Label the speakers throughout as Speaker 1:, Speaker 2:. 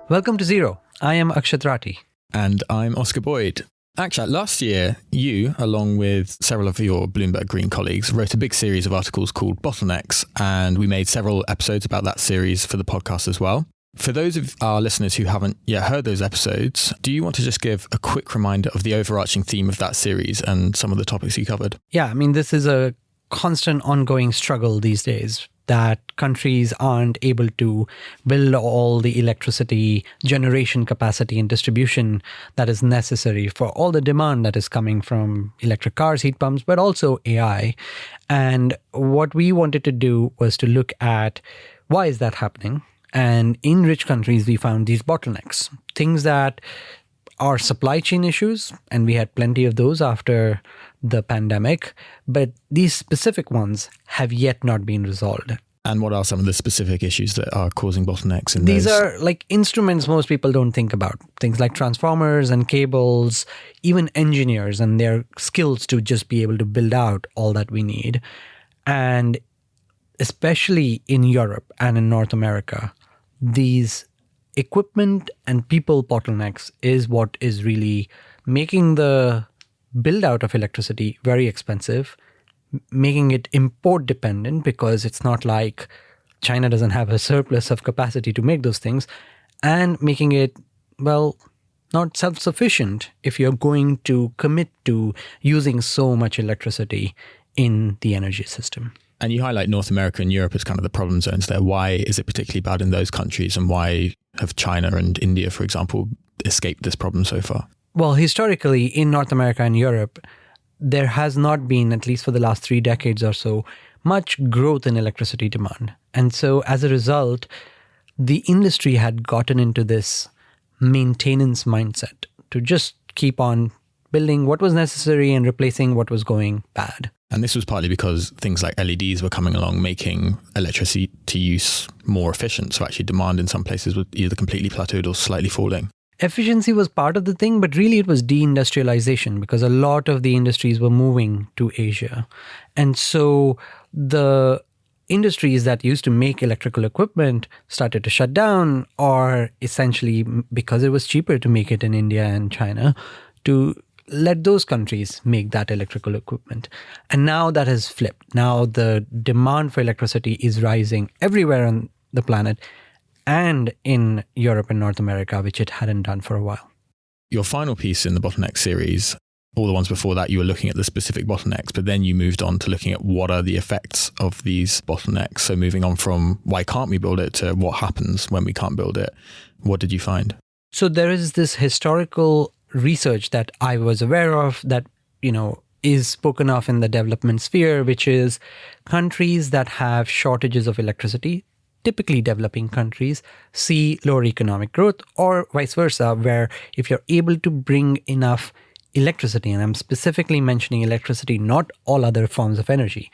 Speaker 1: Welcome to Zero. I am Akshat Rathi.
Speaker 2: And I'm Oscar Boyd. Akshat, last year, you, along with several of your Bloomberg Green colleagues, wrote a big series of articles called Bottlenecks, and we made several episodes about that series for the podcast as well. For those of our listeners who haven't yet heard those episodes, do you want to just give a quick reminder of the overarching theme of that series and some of the topics you covered?
Speaker 1: Yeah, this is a constant ongoing struggle these days that countries aren't able to build all the electricity generation capacity and distribution that is necessary for all the demand that is coming from electric cars, heat pumps, but also AI. And what we wanted to do was to look at why is that happening? And in rich countries, we found these bottlenecks, things that are supply chain issues, and we had plenty of those after the pandemic, but these specific ones have yet not been resolved.
Speaker 2: And what are some of the specific issues that are causing bottlenecks in
Speaker 1: These
Speaker 2: those?
Speaker 1: are like instruments most people don't think about. Things like transformers and cables, even engineers and their skills to just be able to build out all that we need. And especially in Europe and in North America, these equipment and people bottlenecks is what is really making the build out of electricity very expensive, making it import dependent because it's not like China doesn't have a surplus of capacity to make those things, and making it, well, not self-sufficient if you're going to commit to using so much electricity in the energy system.
Speaker 2: And you highlight North America and Europe as kind of the problem zones there. Why is it particularly bad in those countries, and why have China and India, for example, escaped this problem so far?
Speaker 1: Well, historically, in North America and Europe, there has not been, at least for the last 3 decades or so, much growth in electricity demand. And so as a result, the industry had gotten into this maintenance mindset to just keep on building what was necessary and replacing what was going bad.
Speaker 2: And this was partly because things like LEDs were coming along, making electricity use more efficient. So actually demand in some places was either completely plateaued or slightly falling.
Speaker 1: Efficiency was part of the thing, but really it was deindustrialization because a lot of the industries were moving to Asia. And so the industries that used to make electrical equipment started to shut down, or essentially because it was cheaper to make it in India and China, to let those countries make that electrical equipment. And now that has flipped. Now the demand for electricity is rising everywhere on the planet, and in Europe and North America, which it hadn't done for a while.
Speaker 2: Your final piece in the bottleneck series, all the ones before that, you were looking at the specific bottlenecks, but then you moved on to looking at what are the effects of these bottlenecks. So moving on from why can't we build it to what happens when we can't build it. What did you find?
Speaker 1: So there is this historical research that I was aware of that, is spoken of in the development sphere, which is countries that have shortages of electricity, typically developing countries, see lower economic growth, or vice versa, where if you're able to bring enough electricity, and I'm specifically mentioning electricity, not all other forms of energy,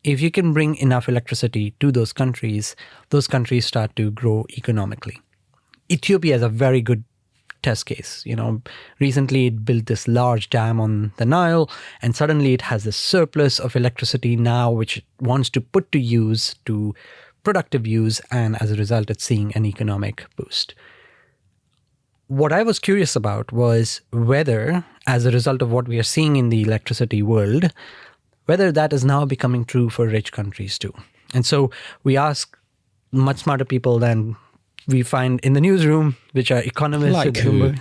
Speaker 1: if you can bring enough electricity to those countries start to grow economically. Ethiopia is a very good test case. Recently it built this large dam on the Nile, and suddenly it has this surplus of electricity now, which it wants to put to use, to productive use, and as a result, it's seeing an economic boost. What I was curious about was whether, as a result of what we are seeing in the electricity world, whether that is now becoming true for rich countries too. And so we ask much smarter people than we find in the newsroom, which are economists
Speaker 2: like
Speaker 1: at Bloomberg.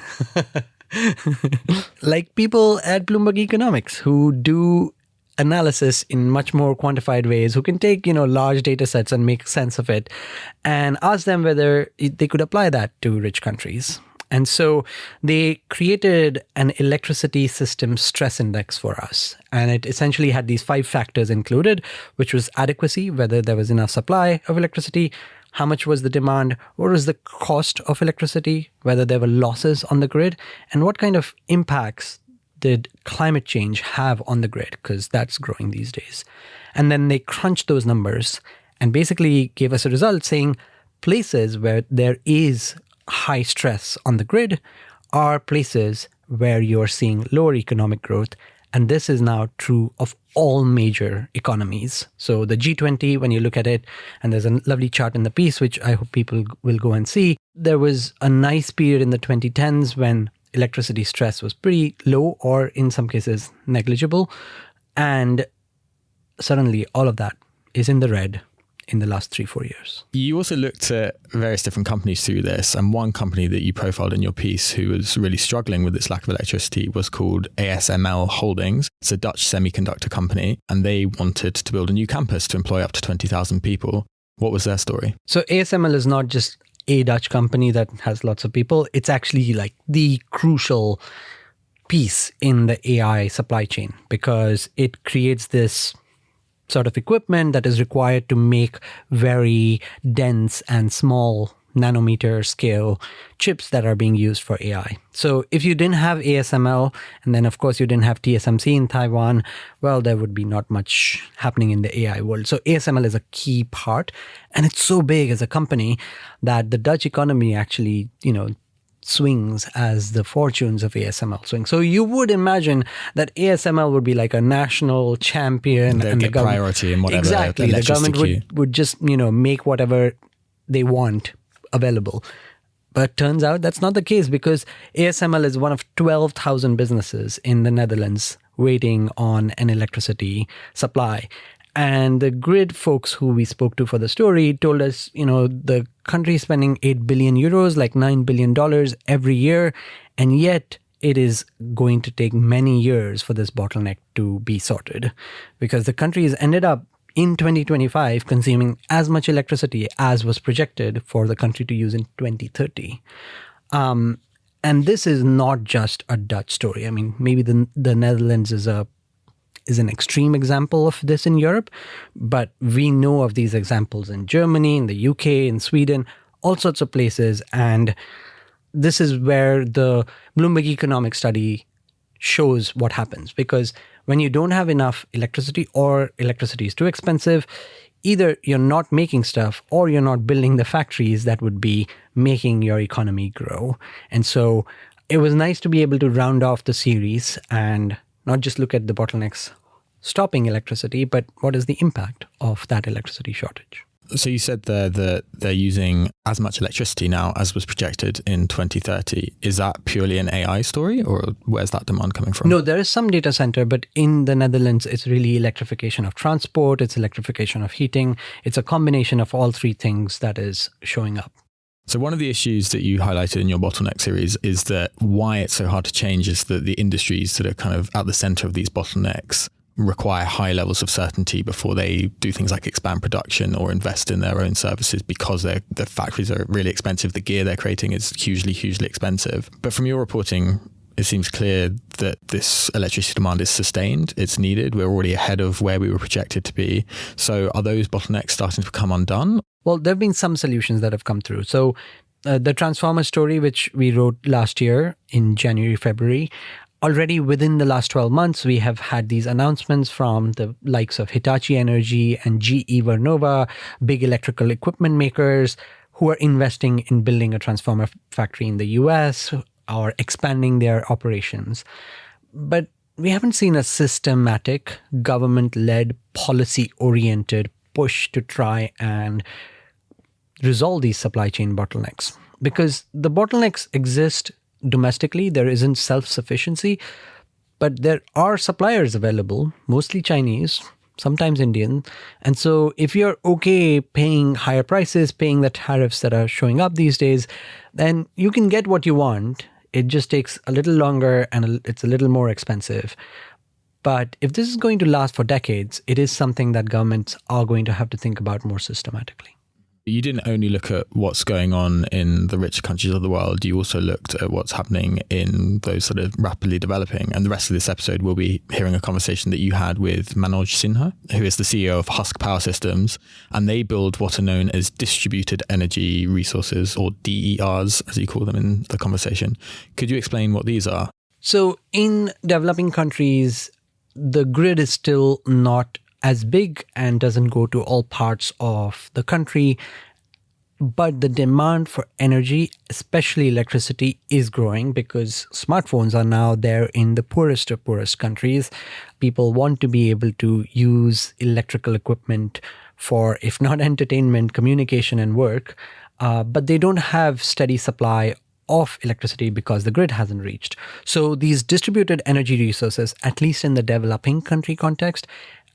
Speaker 1: Like people at Bloomberg Economics who do analysis in much more quantified ways, who can take, large data sets and make sense of it, and ask them whether they could apply that to rich countries. And so they created an electricity system stress index for us. And it essentially had these 5 factors included, which was adequacy, whether there was enough supply of electricity, how much was the demand, what was the cost of electricity, whether there were losses on the grid, and what kind of impacts did climate change have on the grid, because that's growing these days. And then they crunched those numbers and basically gave us a result saying places where there is high stress on the grid are places where you're seeing lower economic growth And this is now true of all major economies. So the G20, when you look at it, and there's a lovely chart in the piece, which I hope people will go and see, there was a nice period in the 2010s when electricity stress was pretty low or in some cases negligible. And suddenly all of that is in the red in the last 3-4 years.
Speaker 2: You also looked at various different companies through this, and one company that you profiled in your piece who was really struggling with this lack of electricity was called ASML Holdings. It's a Dutch semiconductor company, and they wanted to build a new campus to employ up to 20,000 people. What was their story?
Speaker 1: So ASML is not just a Dutch company that has lots of people. It's actually like the crucial piece in the AI supply chain because it creates this sort of equipment that is required to make very dense and small nanometer scale chips that are being used for AI. So if you didn't have ASML, and then of course you didn't have TSMC in Taiwan, well, there would be not much happening in the AI world. So ASML is a key part, and it's so big as a company that the Dutch economy actually, swings as the fortunes of ASML swing. So you would imagine that ASML would be like a national champion.
Speaker 2: They'll get priority in whatever.
Speaker 1: Exactly. The government would just, make whatever they want available. But turns out that's not the case because ASML is one of 12,000 businesses in the Netherlands waiting on an electricity supply. And the grid folks who we spoke to for the story told us, the country is spending 8 billion euros, like $9 billion every year. And yet it is going to take many years for this bottleneck to be sorted because the country has ended up in 2025 consuming as much electricity as was projected for the country to use in 2030. And this is not just a Dutch story. I mean, maybe the Netherlands is an extreme example of this in Europe, but we know of these examples in Germany, in the UK, in Sweden, all sorts of places. And this is where the Bloomberg economic study shows what happens. Because when you don't have enough electricity or electricity is too expensive, either you're not making stuff or you're not building the factories that would be making your economy grow. And so it was nice to be able to round off the series and not just look at the bottlenecks stopping electricity, but what is the impact of that electricity shortage?
Speaker 2: So you said there that they're using as much electricity now as was projected in 2030. Is that purely an AI story or where's that demand coming from?
Speaker 1: No, there is some data center, but in the Netherlands, it's really electrification of transport, it's electrification of heating. It's a combination of all three things that is showing up.
Speaker 2: So one of the issues that you highlighted in your bottleneck series is that why it's so hard to change is that the industries that are kind of at the center of these bottlenecks require high levels of certainty before they do things like expand production or invest in their own services because the factories are really expensive. The gear they're creating is hugely, hugely expensive. But from your reporting, it seems clear that this electricity demand is sustained, it's needed. We're already ahead of where we were projected to be. So are those bottlenecks starting to become undone?
Speaker 1: Well, there have been some solutions that have come through. So the transformer story, which we wrote last year in January, February, already within the last 12 months, we have had these announcements from the likes of Hitachi Energy and GE Vernova, big electrical equipment makers who are investing in building a transformer factory in the US or expanding their operations. But we haven't seen a systematic, government-led, policy-oriented push to try and resolve these supply chain bottlenecks. Because the bottlenecks exist domestically, there isn't self-sufficiency, but there are suppliers available, mostly Chinese, sometimes Indian. And so if you're okay paying higher prices, paying the tariffs that are showing up these days, then you can get what you want. It just takes a little longer and it's a little more expensive. But if this is going to last for decades, it is something that governments are going to have to think about more systematically.
Speaker 2: You didn't only look at what's going on in the richer countries of the world, you also looked at what's happening in those sort of rapidly developing. And the rest of this episode, we'll be hearing a conversation that you had with Manoj Sinha, who is the CEO of Husk Power Systems. And they build what are known as distributed energy resources, or DERs, as you call them in the conversation. Could you explain what these are?
Speaker 1: So in developing countries, the grid is still not as big and doesn't go to all parts of the country. But the demand for energy, especially electricity, is growing because smartphones are now there in the poorest of poorest countries. People want to be able to use electrical equipment for, if not entertainment, communication and work. But they don't have steady supply of electricity because the grid hasn't reached. So these distributed energy resources, at least in the developing country context,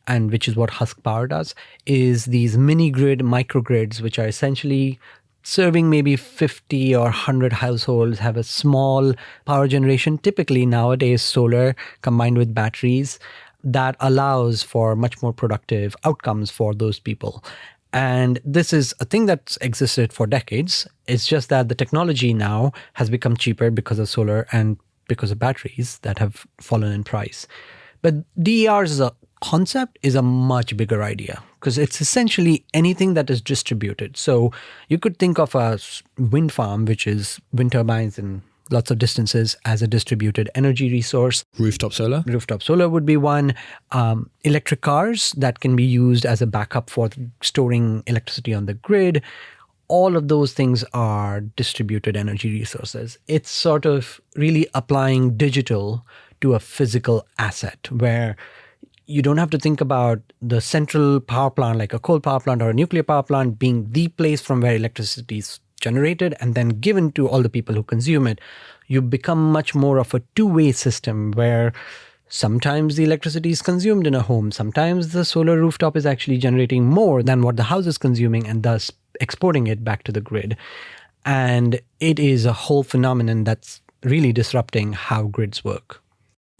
Speaker 1: and which is what Husk Power does, is these mini grid, microgrids, which are essentially serving maybe 50 or 100 households, have a small power generation, typically nowadays solar combined with batteries, that allows for much more productive outcomes for those people. And this is a thing that's existed for decades. It's just that the technology now has become cheaper because of solar and because of batteries that have fallen in price. But DERs as a concept is a much bigger idea because it's essentially anything that is distributed. So you could think of a wind farm, which is wind turbines in lots of distances, as a distributed energy resource.
Speaker 2: Rooftop solar?
Speaker 1: Rooftop solar would be one. Electric cars that can be used as a backup for storing electricity on the grid. All of those things are distributed energy resources. It's sort of really applying digital to a physical asset where you don't have to think about the central power plant like a coal power plant or a nuclear power plant being the place from where electricity is generated and then given to all the people who consume it. You become much more of a two-way system where sometimes the electricity is consumed in a home. Sometimes the solar rooftop is actually generating more than what the house is consuming and thus exporting it back to the grid. And it is a whole phenomenon that's really disrupting how grids work.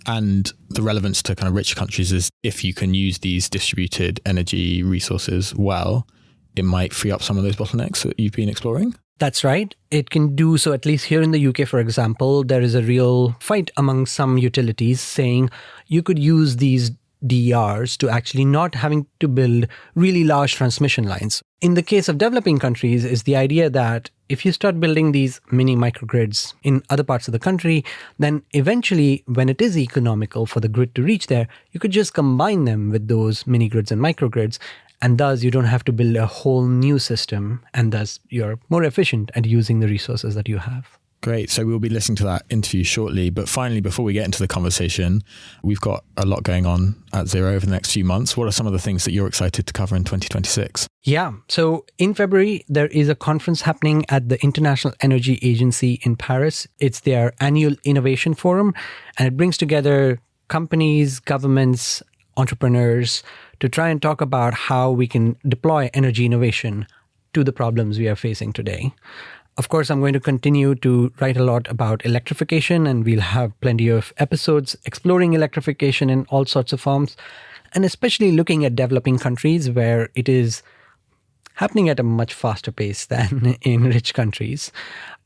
Speaker 2: And the relevance to kind of rich countries is if you can use these distributed energy resources well, it might free up some of those bottlenecks that you've been exploring.
Speaker 1: That's right. It can do so. At least here in the UK, for example, there is a real fight among some utilities saying you could use these DERs to actually not having to build really large transmission lines. In the case of developing countries, is the idea that if you start building these mini microgrids in other parts of the country, then eventually when it is economical for the grid to reach there, you could just combine them with those mini grids and microgrids. And thus you don't have to build a whole new system. And thus you're more efficient at using the resources that you have.
Speaker 2: Great. So we'll be listening to that interview shortly. But finally, before we get into the conversation, we've got a lot going on at Zero over the next few months. What are some of the things that you're excited to cover in 2026?
Speaker 1: Yeah. So in February, there is a conference happening at the International Energy Agency in Paris. It's their annual innovation forum, and it brings together companies, governments, entrepreneurs to try and talk about how we can deploy energy innovation to the problems we are facing today. Of course, I'm going to continue to write a lot about electrification, and we'll have plenty of episodes exploring electrification in all sorts of forms, and especially looking at developing countries where it is happening at a much faster pace than in rich countries.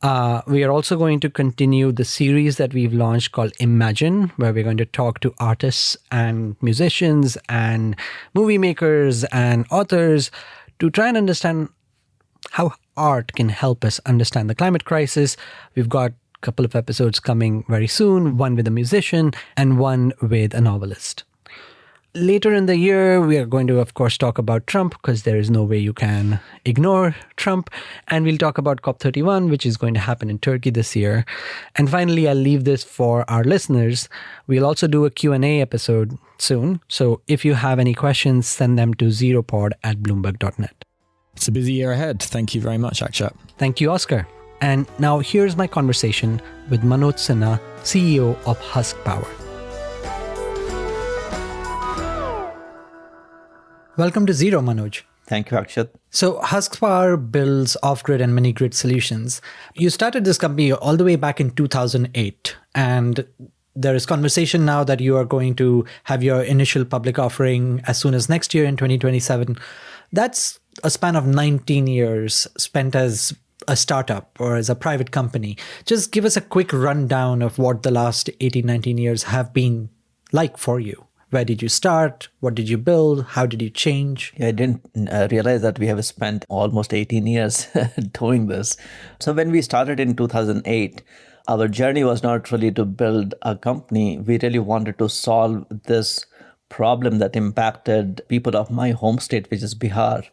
Speaker 1: We are also going to continue the series that we've launched called Imagine, where we're going to talk to artists and musicians and movie makers and authors to try and understand how art can help us understand the climate crisis. We've got a couple of episodes coming very soon, one with a musician and one with a novelist. Later in the year, we are going to, of course, talk about Trump because there is no way you can ignore Trump. And we'll talk about COP31, which is going to happen in Turkey this year. And finally, I'll leave this for our listeners. We'll also do a Q&A episode soon. So if you have any questions, send them to zeropod@bloomberg.net.
Speaker 2: It's a busy year ahead. Thank you very much, Akshat.
Speaker 1: Thank you, Oscar. And now here's my conversation with Manoj Sinha, CEO of Husk Power. Welcome to Zero, Manoj.
Speaker 3: Thank you, Akshat.
Speaker 1: So Husk Power builds off-grid and mini-grid solutions. You started this company all the way back in 2008, and there is conversation now that you are going to have your initial public offering as soon as next year in 2027. That's a span of 19 years spent as a startup or as a private company. Just give us a quick rundown of what the last 18, 19 years have been like for you. Where did you start? What did you build? How did you change?
Speaker 3: I didn't realize that we have spent almost 18 years doing this. So when we started in 2008, our journey was not really to build a company. We really wanted to solve this problem that impacted people of my home state, which is Bihar.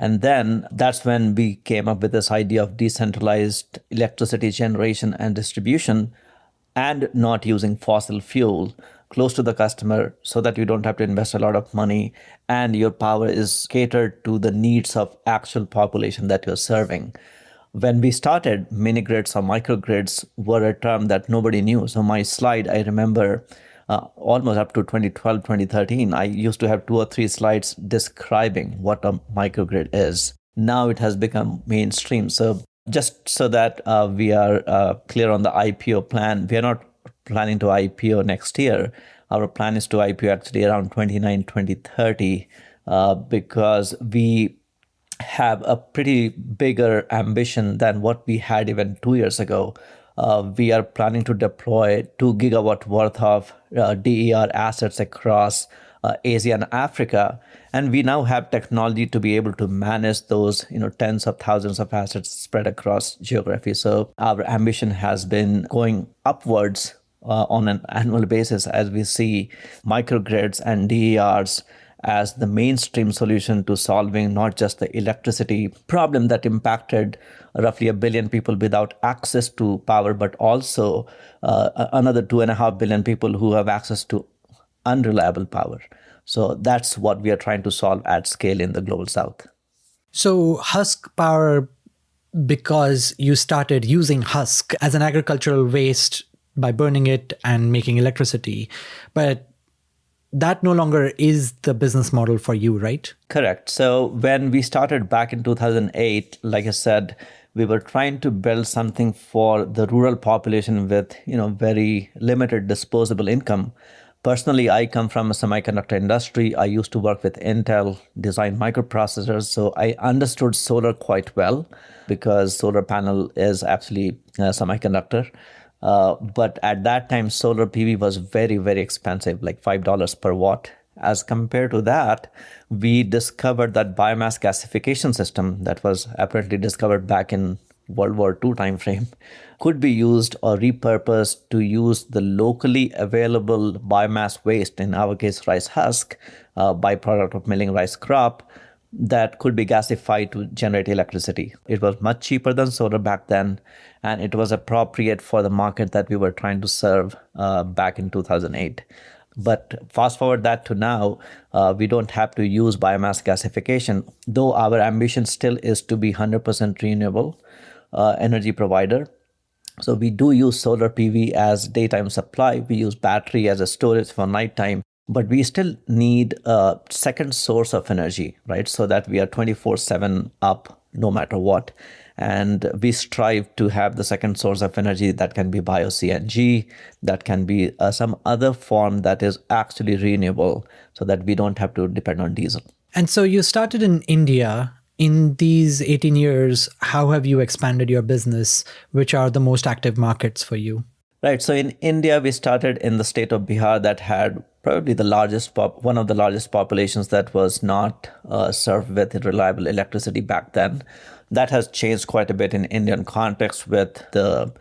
Speaker 3: And then that's when we came up with this idea of decentralized electricity generation and distribution and not using fossil fuel close to the customer so that you don't have to invest a lot of money and your power is catered to the needs of actual population that you're serving. When we started, mini grids or microgrids were a term that nobody knew. So my slide, I remember almost up to 2012, 2013, I used to have 2 or 3 slides describing what a microgrid is. Now it has become mainstream. So just so that we are clear on the IPO plan, we are not planning to IPO next year. Our plan is to IPO actually around 29, 2030 because we have a pretty bigger ambition than what we had even 2 years ago. We are planning to deploy 2 gigawatt worth of DER assets across Asia and Africa. And we now have technology to be able to manage those, tens of thousands of assets spread across geography. So our ambition has been going upwards on an annual basis as we see microgrids and DERs as the mainstream solution to solving not just the electricity problem that impacted roughly 1 billion people without access to power, but also another 2.5 billion people who have access to unreliable power. So that's what we are trying to solve at scale in the global south.
Speaker 1: So Husk Power, because you started using husk as an agricultural waste by burning it and making electricity, but that no longer is the business model for you, right?
Speaker 3: Correct. So when we started back in 2008, like I said, we were trying to build something for the rural population with, very limited disposable income. Personally, I come from a semiconductor industry. I used to work with Intel, design microprocessors. So I understood solar quite well because solar panel is actually a semiconductor. But at that time, solar PV was very, very expensive, like $5 per watt. As compared to that, we discovered that biomass gasification system that was apparently discovered back in World War II timeframe could be used or repurposed to use the locally available biomass waste, in our case, rice husk, byproduct of milling rice crop, that could be gasified to generate electricity. It was much cheaper than solar back then, and it was appropriate for the market that we were trying to serve back in 2008. But fast forward that to now, we don't have to use biomass gasification, though our ambition still is to be 100% renewable energy provider. So we do use solar PV as daytime supply. We use battery as a storage for nighttime. But we still need a second source of energy, right? So that we are 24/7 up no matter what. And we strive to have the second source of energy that can be bio-CNG, that can be some other form that is actually renewable so that we don't have to depend on diesel.
Speaker 1: And so you started in India. In these 18 years, how have you expanded your business? Which are the most active markets for you?
Speaker 3: Right. So in India, we started in the state of Bihar that had probably the largest one of the largest populations that was not served with reliable electricity back then. That has changed quite a bit in Indian context with the,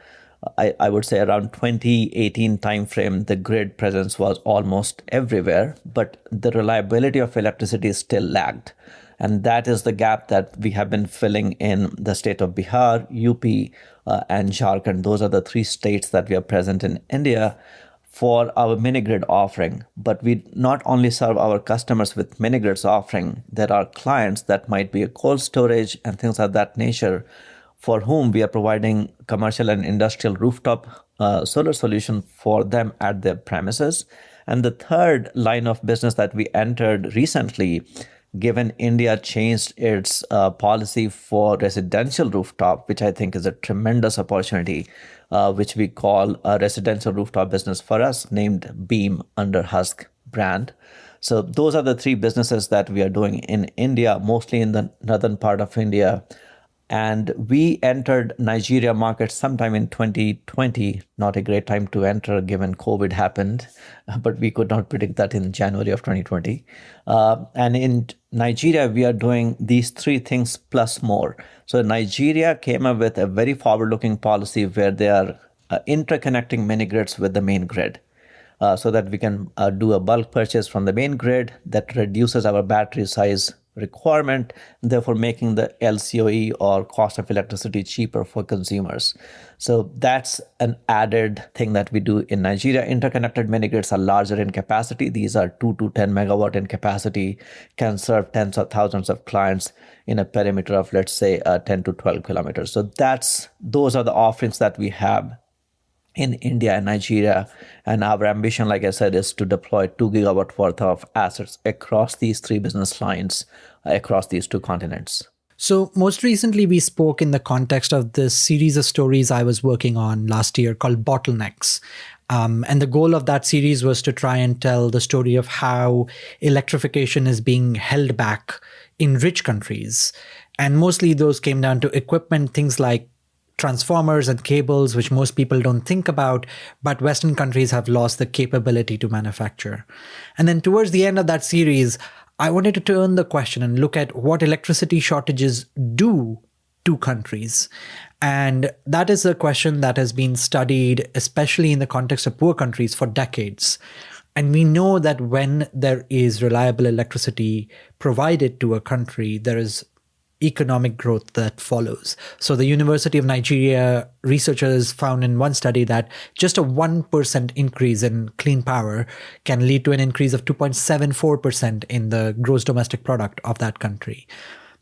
Speaker 3: I would say around 2018 timeframe, the grid presence was almost everywhere, but the reliability of electricity still lagged. And that is the gap that we have been filling in the state of Bihar, UP, and Jharkhand. Those are the 3 states that we are present in India for our mini grid offering. But we not only serve our customers with mini grids offering, there are clients that might be a cold storage and things of that nature for whom we are providing commercial and industrial rooftop solar solution for them at their premises. And the third line of business that we entered recently, given India changed its policy for residential rooftop, which I think is a tremendous opportunity, which we call a residential rooftop business for us, named Beam under Husk brand. So those are the 3 businesses that we are doing in India, mostly in the northern part of India. And we entered Nigeria market sometime in 2020, not a great time to enter given COVID happened, but we could not predict that in January of 2020. And in Nigeria, we are doing these 3 things plus more. So Nigeria came up with a very forward-looking policy where they are interconnecting mini grids with the main grid. So that we can do a bulk purchase from the main grid that reduces our battery size requirement, therefore making the LCOE or cost of electricity cheaper for consumers. So that's an added thing that we do in Nigeria. Interconnected mini grids are larger in capacity. These are 2 to 10 megawatt in capacity, can serve tens of thousands of clients in a perimeter of, let's say, 10 to 12 kilometers. So those are the offerings that we have in India and Nigeria. And our ambition, like I said, is to deploy 2 gigawatt worth of assets across these 3 business lines, across these 2 continents.
Speaker 1: So most recently, we spoke in the context of this series of stories I was working on last year called Bottlenecks. And the goal of that series was to try and tell the story of how electrification is being held back in rich countries. And mostly those came down to equipment, things like transformers and cables, which most people don't think about, but Western countries have lost the capability to manufacture. And then towards the end of that series, I wanted to turn the question and look at what electricity shortages do to countries. And that is a question that has been studied, especially in the context of poor countries, for decades. And we know that when there is reliable electricity provided to a country, there is economic growth that follows. So the University of Nigeria researchers found in one study that just a 1% increase in clean power can lead to an increase of 2.74% in the gross domestic product of that country.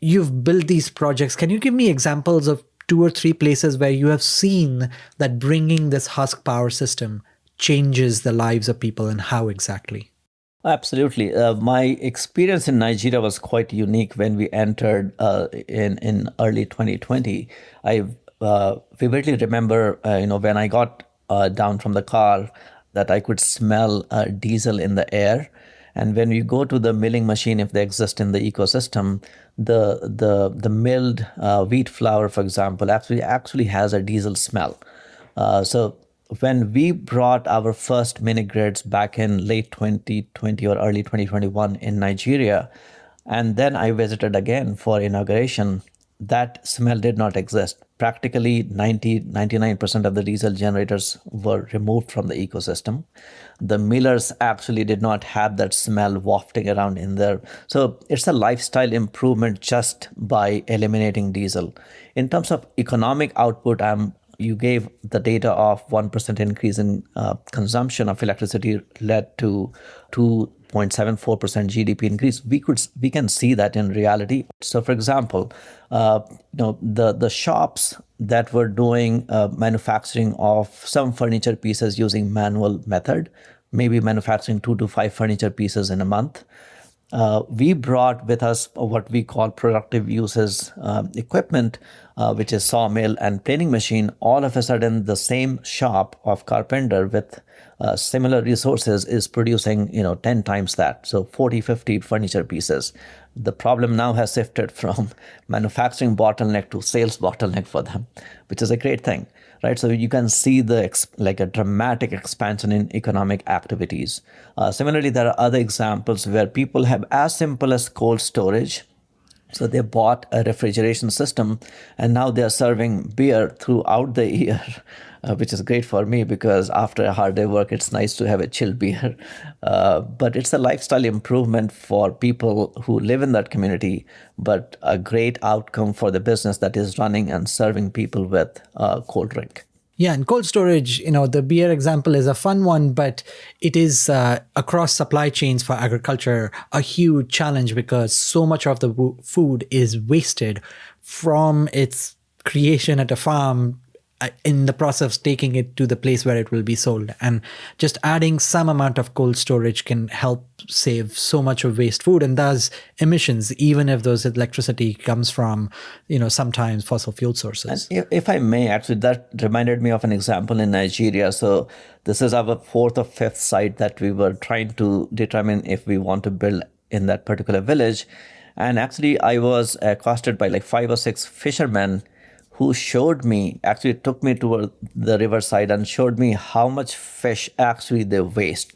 Speaker 1: You've built these projects. Can you give me examples of 2 or 3 places where you have seen that bringing this Husk Power system changes the lives of people, and how exactly?
Speaker 3: Absolutely. My experience in Nigeria was quite unique when we entered in early 2020. I vividly remember, when I got down from the car, that I could smell diesel in the air. And when you go to the milling machine, if they exist in the ecosystem, the milled wheat flour, for example, actually has a diesel smell. So when we brought our first mini grids back in late 2020 or early 2021 in Nigeria, and then I visited again for inauguration, that smell did not exist. Practically 99% of the diesel generators were removed from the ecosystem. The millers actually did not have that smell wafting around in there. So it's a lifestyle improvement just by eliminating diesel. In terms of economic output, you gave the data of 1% increase in consumption of electricity led to 2.74% GDP increase. We can see that in reality. So, for example, the shops that were doing manufacturing of some furniture pieces using manual method, maybe manufacturing 2 to 5 furniture pieces in a month. We brought with us what we call productive uses equipment, which is sawmill and planing machine. All of a sudden, the same shop of carpenter with similar resources is producing 10 times that. So 40, 50 furniture pieces. The problem now has shifted from manufacturing bottleneck to sales bottleneck for them, which is a great thing, right? So you can see a dramatic expansion in economic activities. Similarly, there are other examples where people have as simple as cold storage. So they bought a refrigeration system, and now they're serving beer throughout the year, which is great for me because after a hard day work, it's nice to have a chilled beer. But it's a lifestyle improvement for people who live in that community, but a great outcome for the business that is running and serving people with cold drink.
Speaker 1: Yeah, and cold storage, the beer example is a fun one, but it is across supply chains for agriculture a huge challenge because so much of the food is wasted from its creation at a farm in the process of taking it to the place where it will be sold. And just adding some amount of cold storage can help save so much of waste food and thus emissions, even if those electricity comes from, sometimes fossil fuel sources.
Speaker 3: And if I may, actually, that reminded me of an example in Nigeria. So this is our 4th or 5th site that we were trying to determine if we want to build in that particular village. And actually, I was accosted by 5 or 6 fishermen who actually took me to the riverside and showed me how much fish actually they waste.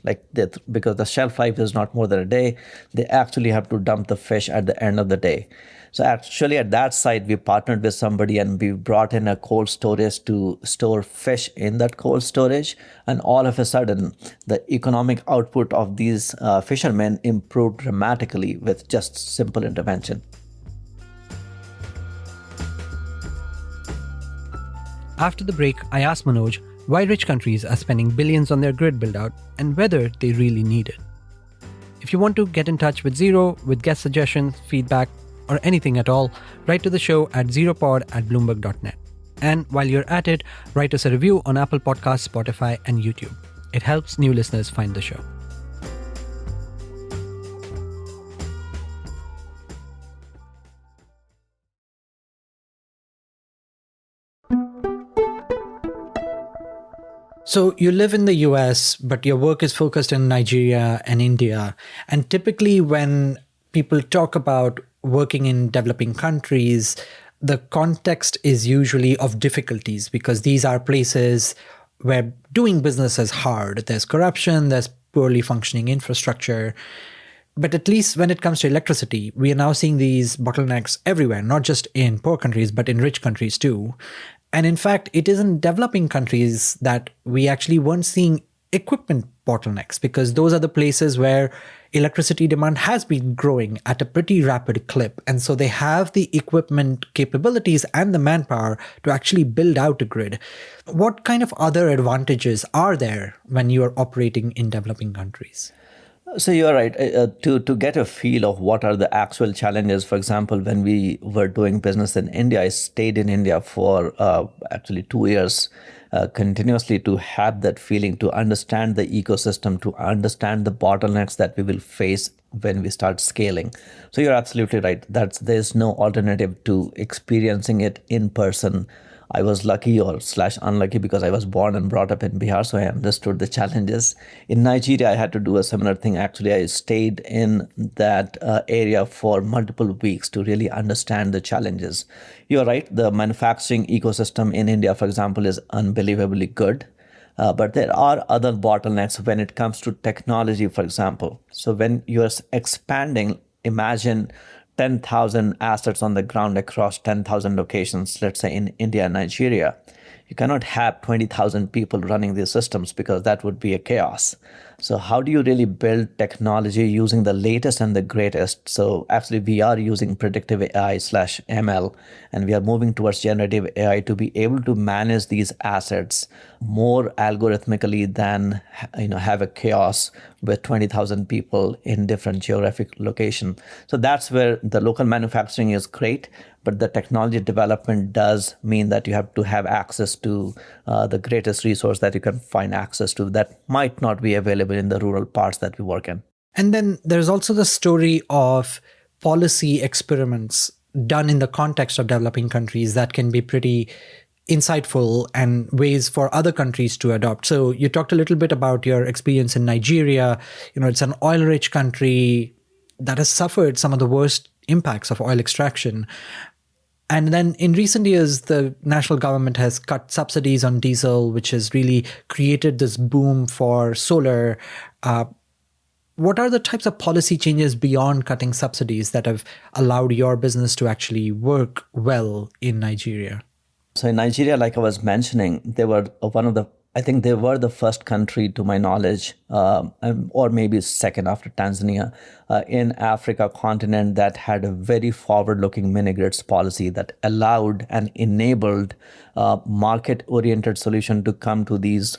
Speaker 3: Because the shelf life is not more than a day, they actually have to dump the fish at the end of the day. So actually at that site, we partnered with somebody and we brought in a cold storage to store fish in that cold storage. And all of a sudden, the economic output of these fishermen improved dramatically with just simple intervention.
Speaker 1: After the break, I asked Manoj why rich countries are spending billions on their grid build-out and whether they really need it. If you want to get in touch with Zero with guest suggestions, feedback, or anything at all, write to the show at zeropod@bloomberg.net. And while you're at it, write us a review on Apple Podcasts, Spotify, and YouTube. It helps new listeners find the show. So you live in the US, but your work is focused in Nigeria and India. And typically when people talk about working in developing countries, the context is usually of difficulties because these are places where doing business is hard. There's corruption, there's poorly functioning infrastructure. But at least when it comes to electricity, we are now seeing these bottlenecks everywhere, not just in poor countries, but in rich countries too. And in fact, it is in developing countries that we actually weren't seeing equipment bottlenecks because those are the places where electricity demand has been growing at a pretty rapid clip. And so they have the equipment capabilities and the manpower to actually build out a grid. What kind of other advantages are there when you are operating in developing countries?
Speaker 3: So you're right. To get a feel of what are the actual challenges, for example, when we were doing business in India, I stayed in India for actually 2 years continuously to have that feeling, to understand the ecosystem, to understand the bottlenecks that we will face when we start scaling. So you're absolutely right. There's no alternative to experiencing it in person. I was lucky or / unlucky because I was born and brought up in Bihar, so I understood the challenges. In Nigeria, I had to do a similar thing. Actually, I stayed in that area for multiple weeks to really understand the challenges. You're right, the manufacturing ecosystem in India, for example, is unbelievably good. But there are other bottlenecks when it comes to technology, for example. So when you're expanding, imagine 10,000 assets on the ground across 10,000 locations, let's say in India and Nigeria. You cannot have 20,000 people running these systems because that would be a chaos. So how do you really build technology using the latest and the greatest? So actually we are using predictive AI / ML, and we are moving towards generative AI to be able to manage these assets more algorithmically than have a chaos with 20,000 people in different geographic location. So that's where the local manufacturing is great, but the technology development does mean that you have to have access to the greatest resource that you can find access to that might not be available in the rural parts that we work in.
Speaker 1: And then there's also the story of policy experiments done in the context of developing countries that can be pretty insightful and ways for other countries to adopt. So you talked a little bit about your experience in Nigeria. It's an oil-rich country that has suffered some of the worst impacts of oil extraction. And then in recent years, the national government has cut subsidies on diesel, which has really created this boom for solar. What are the types of policy changes beyond cutting subsidies that have allowed your business to actually work well in Nigeria?
Speaker 3: So in Nigeria, like I was mentioning, they were they were the first country, to my knowledge, or maybe second after Tanzania, in Africa continent that had a very forward-looking mini-grids policy that allowed and enabled market-oriented solution to come to these,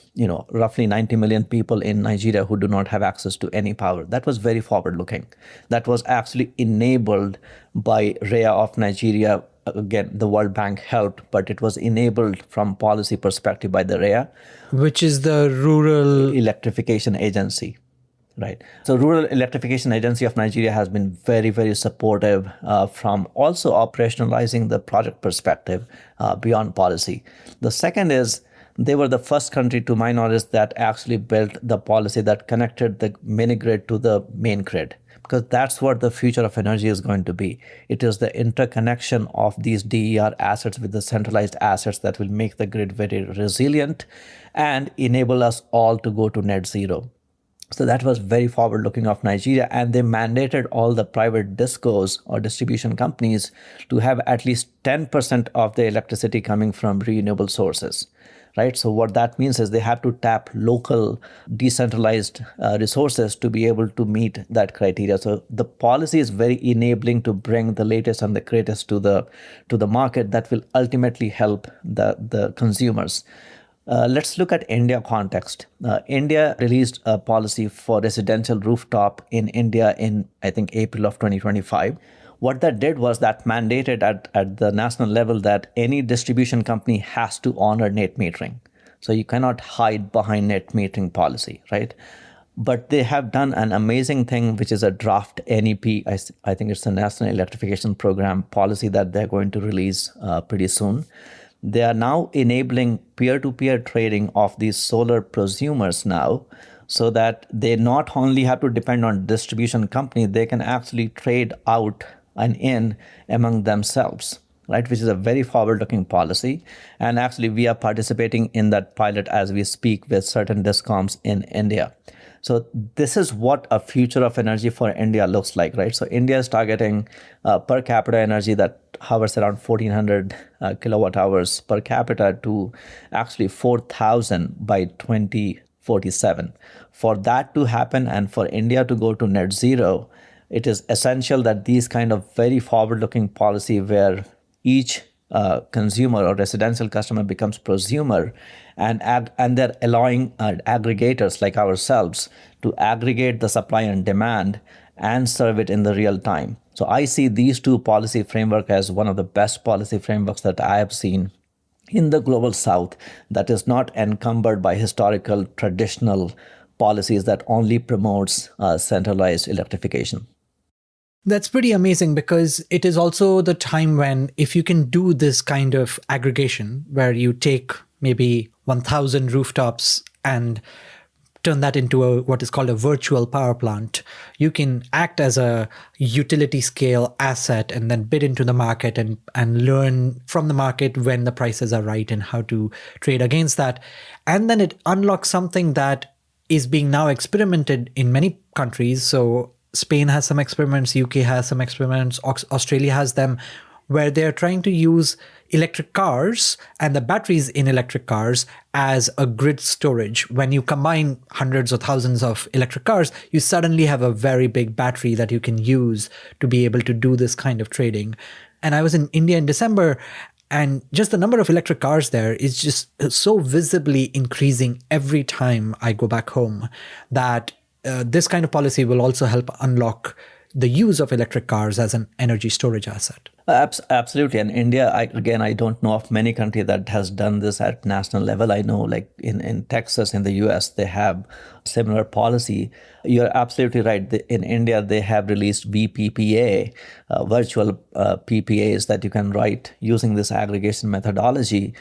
Speaker 3: roughly 90 million people in Nigeria who do not have access to any power. That was very forward-looking. That was actually enabled by REA of Nigeria. Again, the World Bank helped, but it was enabled from policy perspective by the REA,
Speaker 1: which is the Rural
Speaker 3: Electrification Agency, right? So Rural Electrification Agency of Nigeria has been very, very supportive from also operationalizing the project perspective beyond policy. The second is they were the first country, to my knowledge, that actually built the policy that connected the mini grid to the main grid. Because that's what the future of energy is going to be. It is the interconnection of these DER assets with the centralized assets that will make the grid very resilient and enable us all to go to net zero. So that was very forward looking of Nigeria. And they mandated all the private discos or distribution companies to have at least 10% of their electricity coming from renewable sources. Right. So what that means is they have to tap local decentralized resources to be able to meet that criteria. So the policy is very enabling to bring the latest and the greatest to the market that will ultimately help the consumers. Let's look at India context. India released a policy for residential rooftop in India in, I think, April of 2025. What that did was that mandated at the national level that any distribution company has to honor net metering. So you cannot hide behind net metering policy, right? But they have done an amazing thing, which is a draft NEP. I think it's the National Electrification Program policy that they're going to release pretty soon. They are now enabling peer-to-peer trading of these solar prosumers now, so that they not only have to depend on distribution company, they can actually trade out and in among themselves, right? Which is a very forward-looking policy. And actually, we are participating in that pilot as we speak with certain discoms in India. So this is what a future of energy for India looks like, right? So India is targeting per capita energy that hovers around 1,400 kilowatt hours per capita to actually 4,000 by 2047. For that to happen and for India to go to net zero, it is essential that these kind of very forward-looking policy where each consumer or residential customer becomes prosumer, and they're allowing aggregators like ourselves to aggregate the supply and demand and serve it in the real time. So I see these two policy framework as one of the best policy frameworks that I have seen in the global south that is not encumbered by historical traditional policies that only promotes centralized electrification.
Speaker 1: That's pretty amazing, because it is also the time when, if you can do this kind of aggregation where you take maybe 1,000 rooftops and turn that into what is called a virtual power plant, you can act as a utility scale asset and then bid into the market and learn from the market when the prices are right and how to trade against that. And then it unlocks something that is being now experimented in many countries. So Spain has some experiments, UK has some experiments, Australia has them, where they're trying to use electric cars and the batteries in electric cars as a grid storage. When you combine hundreds or thousands of electric cars, you suddenly have a very big battery that you can use to be able to do this kind of trading. And I was in India in December, and just the number of electric cars there is just so visibly increasing every time I go back home that this kind of policy will also help unlock the use of electric cars as an energy storage asset.
Speaker 3: Absolutely. And India, I don't know of many country that has done this at national level. I know like in Texas, in the US, they have similar policy. You're absolutely right. In India, they have released VPPA, virtual PPAs that you can write using this aggregation methodology.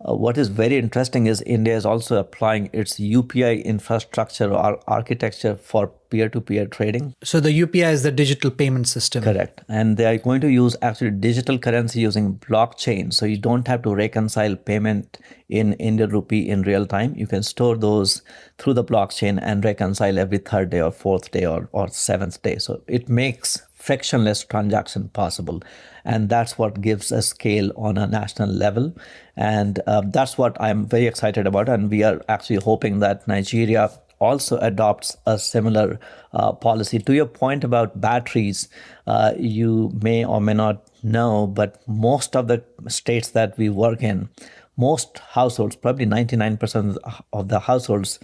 Speaker 3: What is very interesting is India is also applying its UPI infrastructure or architecture for peer-to-peer trading.
Speaker 1: So the UPI is the digital payment system.
Speaker 3: Correct. And they are going to use actually digital currency using blockchain. So you don't have to reconcile payment in Indian rupee in real time. You can store those through the blockchain and reconcile every third day or fourth day or seventh day. So it makes frictionless transaction possible. And that's what gives a scale on a national level. And that's what I'm very excited about. And we are actually hoping that Nigeria also adopts a similar policy. To your point about batteries, you may or may not know, but most of the states that we work in, most households, probably 99% of the households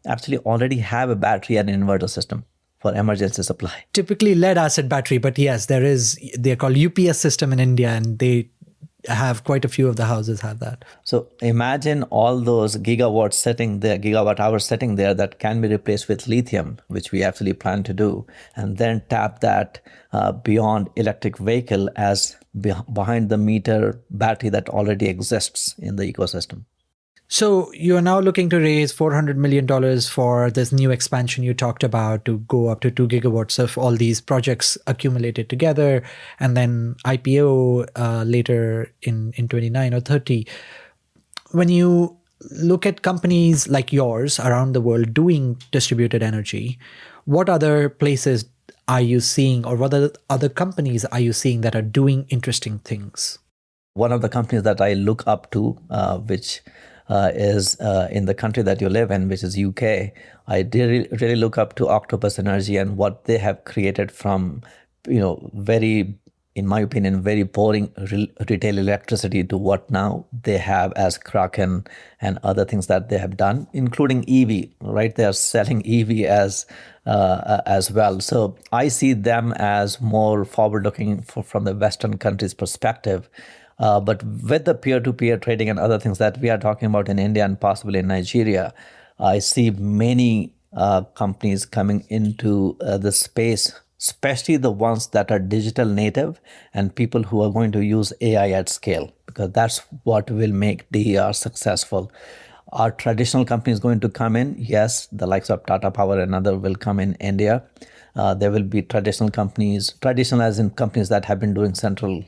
Speaker 3: actually already have a battery and inverter system for emergency supply.
Speaker 1: Typically lead acid battery, but yes, they're called UPS system in India, and they have quite a few of the houses have that.
Speaker 3: So imagine all those gigawatt hours sitting there that can be replaced with lithium, which we actually plan to do, and then tap that beyond electric vehicle as behind the meter battery that already exists in the ecosystem.
Speaker 1: So you are now looking to raise $400 million for this new expansion you talked about to go up to 2 gigawatts of all these projects accumulated together, and then IPO later in 29 or 30. When you look at companies like yours around the world doing distributed energy, what other places are you seeing, or what other companies are you seeing that are doing interesting things?
Speaker 3: One of the companies that I look up to, which is in the country that you live in, which is UK, I really look up to Octopus Energy and what they have created from, very, in my opinion, very boring retail electricity to what now they have as Kraken and other things that they have done, including EV, right? They are selling EV as well. So I see them as more forward-looking from the Western countries' perspective. But with the peer-to-peer trading and other things that we are talking about in India and possibly in Nigeria, I see many companies coming into the space, especially the ones that are digital native and people who are going to use AI at scale, because that's what will make DER successful. Are traditional companies going to come in? Yes, the likes of Tata Power and other will come in India. There will be traditional companies, traditional as in companies that have been doing central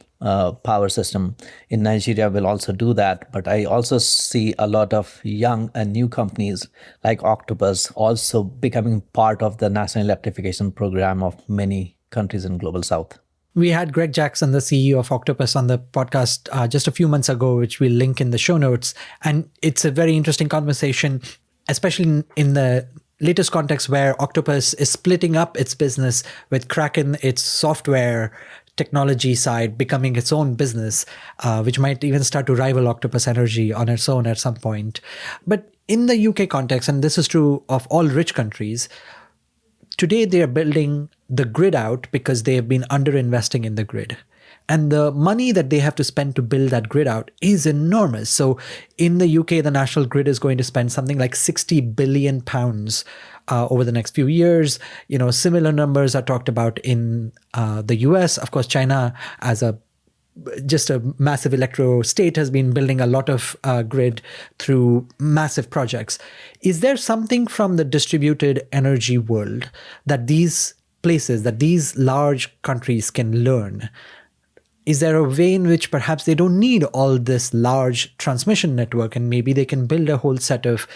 Speaker 3: power system in Nigeria will also do that. But I also see a lot of young and new companies like Octopus also becoming part of the national electrification program of many countries in Global South.
Speaker 1: We had Greg Jackson, the CEO of Octopus, on the podcast just a few months ago, which we'll link in the show notes. And it's a very interesting conversation, especially in the latest context where Octopus is splitting up its business with Kraken, its software technology side, becoming its own business, which might even start to rival Octopus Energy on its own at some point. But in the UK context, and this is true of all rich countries, today they are building the grid out because they have been underinvesting in the grid. And the money that they have to spend to build that grid out is enormous. So in the UK, the national grid is going to spend something like £60 billion over the next few years. Similar numbers are talked about in the US. Of course, China, as just a massive electro state, has been building a lot of grid through massive projects. Is there something from the distributed energy world that these places, that these large countries can learn? Is there a way in which perhaps they don't need all this large transmission network and maybe they can build a whole set of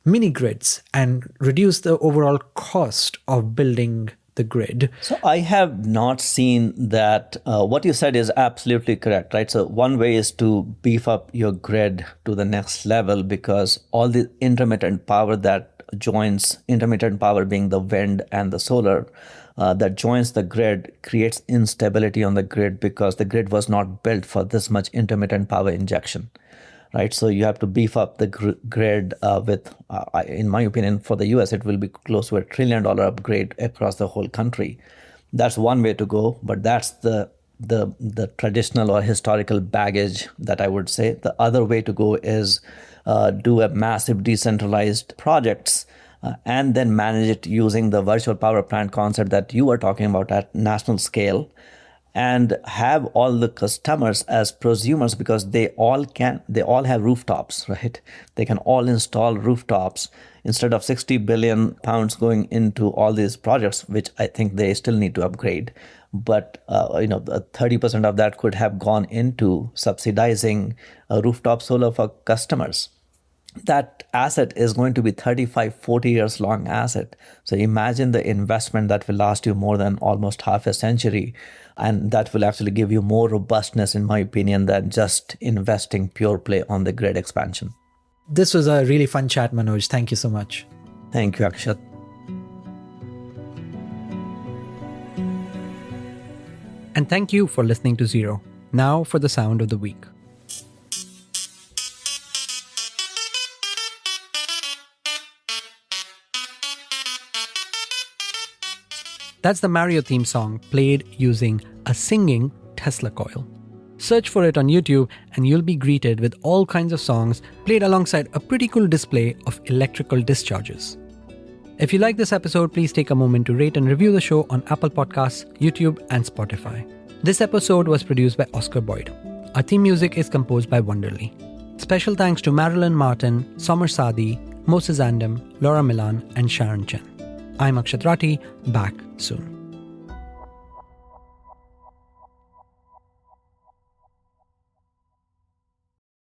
Speaker 1: mini grids and reduce the overall cost of building the grid?
Speaker 3: So I have not seen that. What you said is absolutely correct, right? So one way is to beef up your grid to the next level, because all the intermittent power that joins, intermittent power being the wind and the solar, that joins the grid creates instability on the grid, because the grid was not built for this much intermittent power injection, right? So you have to beef up the grid with, in my opinion, for the US, it will be close to $1 trillion upgrade across the whole country. That's one way to go, but that's the traditional or historical baggage that I would say. The other way to go is do a massive decentralized projects and then manage it using the virtual power plant concept that you were talking about at national scale, and have all the customers as prosumers, because they all have rooftops, right? They can all install rooftops instead of 60 billion pounds going into all these projects, which I think they still need to upgrade. But 30% of that could have gone into subsidizing rooftop solar for customers. That asset is going to be 35, 40 years long asset. So imagine the investment that will last you more than almost half a century. And that will actually give you more robustness, in my opinion, than just investing pure play on the grid expansion.
Speaker 1: This was a really fun chat, Manoj. Thank you so much.
Speaker 3: Thank you, Akshat.
Speaker 1: And thank you for listening to Zero. Now for the sound of the week. That's the Mario theme song played using a singing Tesla coil. Search for it on YouTube and you'll be greeted with all kinds of songs played alongside a pretty cool display of electrical discharges. If you like this episode, please take a moment to rate and review the show on Apple Podcasts, YouTube, and Spotify. This episode was produced by Oscar Boyd. Our theme music is composed by Wonderly. Special thanks to Marilyn Martin, Somer Sadi, Moses Andem, Laura Milan, and Sharon Chen. I'm Akshat Rathi, back soon.